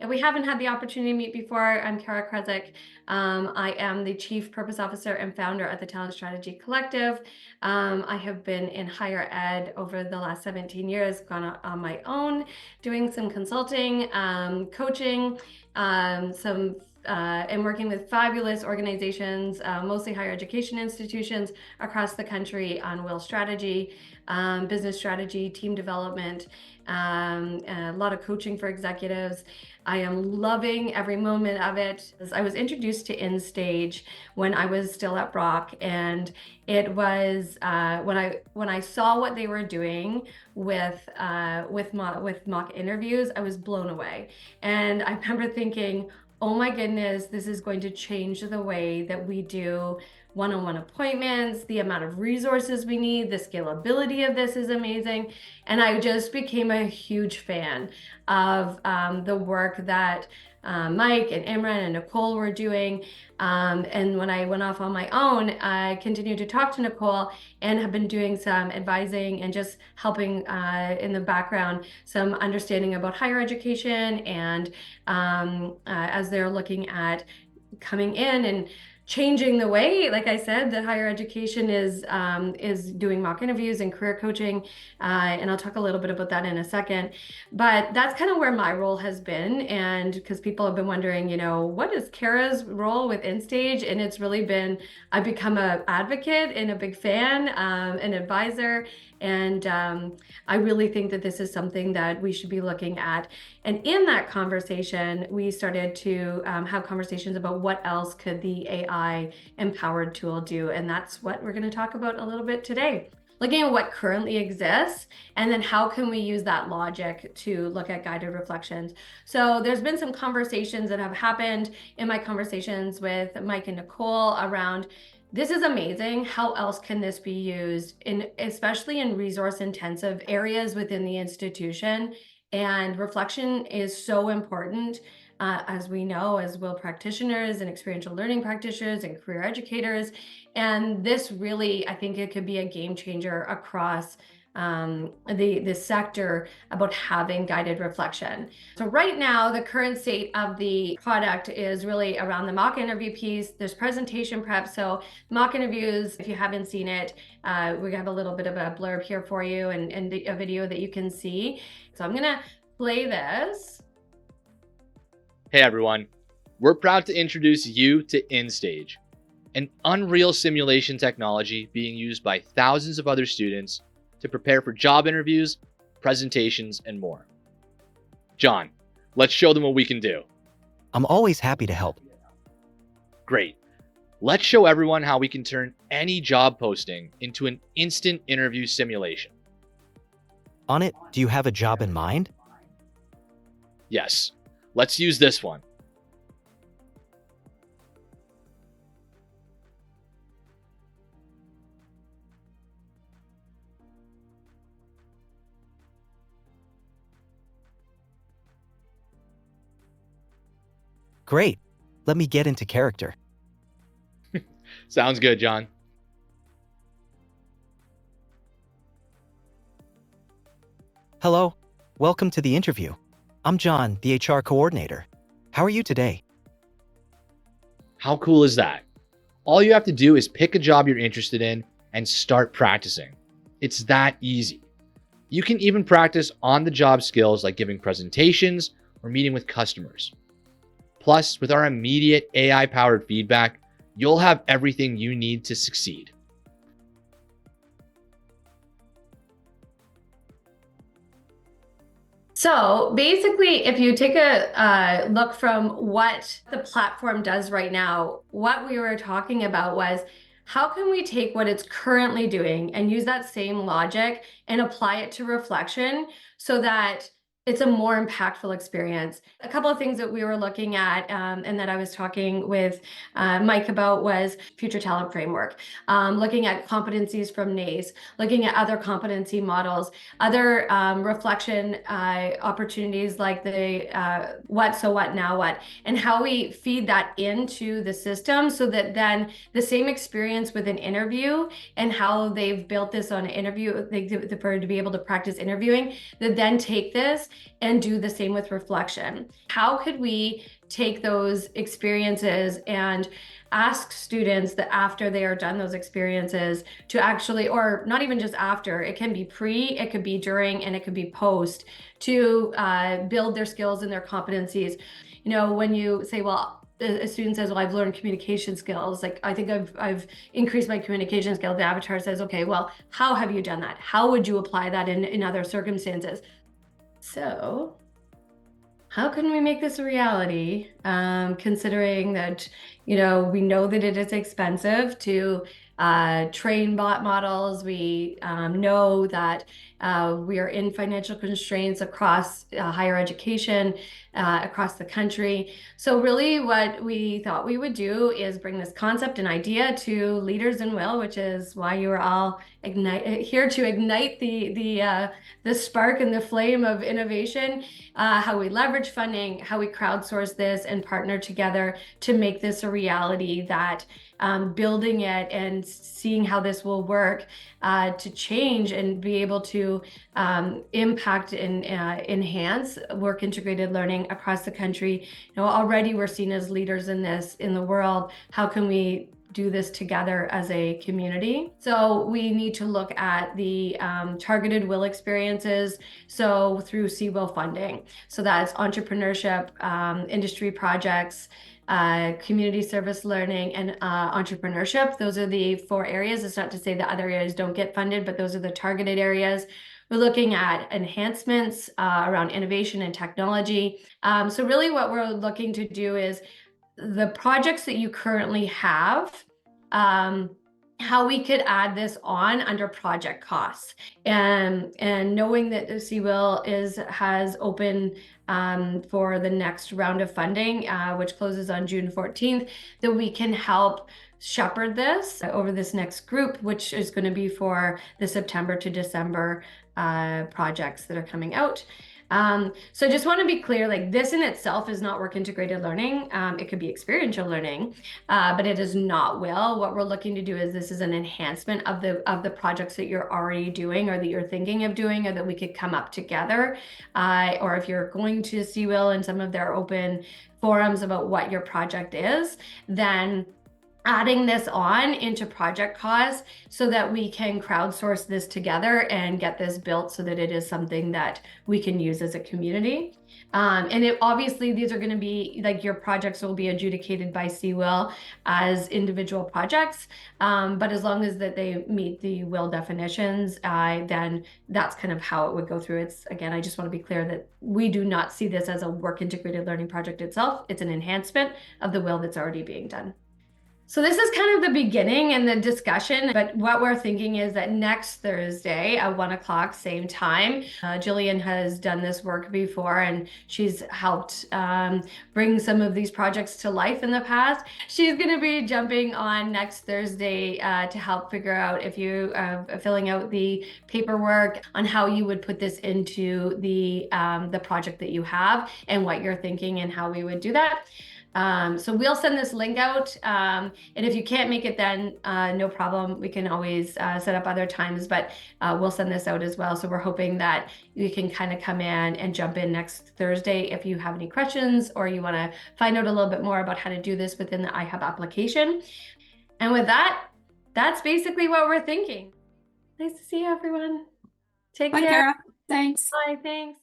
If we haven't had the opportunity to meet before, I'm Cara Krezek. I am the Chief Purpose Officer and founder at the Talent Strategy Collective. I have been in higher ed over the last 17 years, gone on my own, doing some consulting, coaching, and working with fabulous organizations, mostly higher education institutions across the country on WIL strategy, business strategy, team development, a lot of coaching for executives. I am loving every moment of it. I was introduced to InStage when I was still at Brock, and it was when I saw what they were doing with mock interviews, I was blown away. And I remember thinking, oh my goodness, this is going to change the way that we do one-on-one appointments, the amount of resources we need, the scalability of this is amazing. And I just became a huge fan of the work that Mike and Imran and Nicole were doing. And when I went off on my own, I continued to talk to Nicole and have been doing some advising and just helping in the background, some understanding about higher education, and as they're looking at coming in and changing the way, like I said, that higher education is doing mock interviews and career coaching, and I'll talk a little bit about that in a second. But that's kind of where my role has been, and because people have been wondering, what is Cara's role with InStage? And it's really been, I've become an advocate and a big fan, an advisor, and I really think that this is something that we should be looking at. And in that conversation, we started to have conversations about what else could the AI empowered tool do. And that's what we're going to talk about a little bit today. Looking at what currently exists, and then how can we use that logic to look at guided reflections. So there's been some conversations that have happened in my conversations with Mike and Nicole around, this is amazing. How else can this be used especially in resource intensive areas within the institution? And reflection is so important, as we know, as WIL practitioners and experiential learning practitioners and career educators. And this really, I think it could be a game changer across the sector about having guided reflection. So right now, the current state of the product is really around the mock interview piece. There's presentation prep. So mock interviews, if you haven't seen it, we have a little bit of a blurb here for you and a video that you can see. So I'm gonna play this. Hey everyone, we're proud to introduce you to InStage, an unreal simulation technology being used by thousands of other students to prepare for job interviews, presentations, and more. John, let's show them what we can do. I'm always happy to help. Great. Let's show everyone how we can turn any job posting into an instant interview simulation. On it, do you have a job in mind? Yes. Let's use this one. Great. Let me get into character. Sounds good, John. Hello. Welcome to the interview. I'm John, the HR coordinator. How are you today? How cool is that? All you have to do is pick a job you're interested in and start practicing. It's that easy. You can even practice on-the-job skills like giving presentations or meeting with customers. Plus, with our immediate AI-powered feedback, you'll have everything you need to succeed. So basically, if you take a look from what the platform does right now, what we were talking about was, how can we take what it's currently doing and use that same logic and apply it to reflection so that it's a more impactful experience. A couple of things that we were looking at and that I was talking with Mike about was future talent framework, looking at competencies from NACE, looking at other competency models, other reflection opportunities like the what, so what, now what, and how we feed that into the system so that then the same experience with an interview and how they've built this on an interview, for to be able to practice interviewing, that then take this and do the same with reflection. How could we take those experiences and ask students that after they are done those experiences to actually, or not even just after, it can be pre, it could be during, and it could be post, to build their skills and their competencies. You know, when you say, well, a student says, well, I've learned communication skills, like I think I've increased my communication skills, the avatar says, okay, well, how have you done that? How would you apply that in other circumstances? So how can we make this a reality, considering that, you know, we know that it is expensive to train bot models. We know that we are in financial constraints across higher education, across the country. So really what we thought we would do is bring this concept and idea to leaders in WIL, which is why you are all here to ignite the spark and the flame of innovation, how we leverage funding, how we crowdsource this and partner together to make this a reality, that building it and seeing how this will work to change and be able to impact and enhance work integrated learning across the country. You know, already we're seen as leaders in this in the world. How can we do this together as a community? So we need to look at the targeted WIL experiences, so through CWIL funding. So that's entrepreneurship, industry projects, community service learning, and entrepreneurship. Those are the 4 areas. It's not to say that other areas don't get funded, but those are the targeted areas. We're looking at enhancements around innovation and technology. So really what we're looking to do is the projects that you currently have, how we could add this on under project costs, and knowing that the CWIL has open for the next round of funding, which closes on June 14th, that we can help shepherd this over this next group, which is going to be for the September to December projects that are coming out. So I just want to be clear, like this in itself is not work integrated learning. It could be experiential learning, but it is not WIL. What we're looking to do is this is an enhancement of the projects that you're already doing or that you're thinking of doing, or that we could come up together. Or if you're going to see WIL in some of their open forums about what your project is, then adding this on into project costs so that we can crowdsource this together and get this built so that it is something that we can use as a community. And obviously these are going to be, like, your projects will be adjudicated by CWIL as individual projects, but as long as that they meet the WIL definitions, then that's kind of how it would go through. It's, again, I just want to be clear that we do not see this as a work integrated learning project itself. It's an enhancement of the WIL that's already being done. So this is kind of the beginning and the discussion, but what we're thinking is that next Thursday at 1 o'clock, same time, Jillian has done this work before and she's helped bring some of these projects to life in the past. She's going to be jumping on next Thursday to help figure out, if you filling out the paperwork, on how you would put this into the project that you have and what you're thinking and how we would do that. So we'll send this link out, and if you can't make it then, no problem. We can always set up other times, but we'll send this out as well. So we're hoping that you can kind of come in and jump in next Thursday if you have any questions or you want to find out a little bit more about how to do this within the iHub application. And with that, that's basically what we're thinking. Nice to see you, everyone. Take care. Bye, Cara. Thanks. Bye, thanks.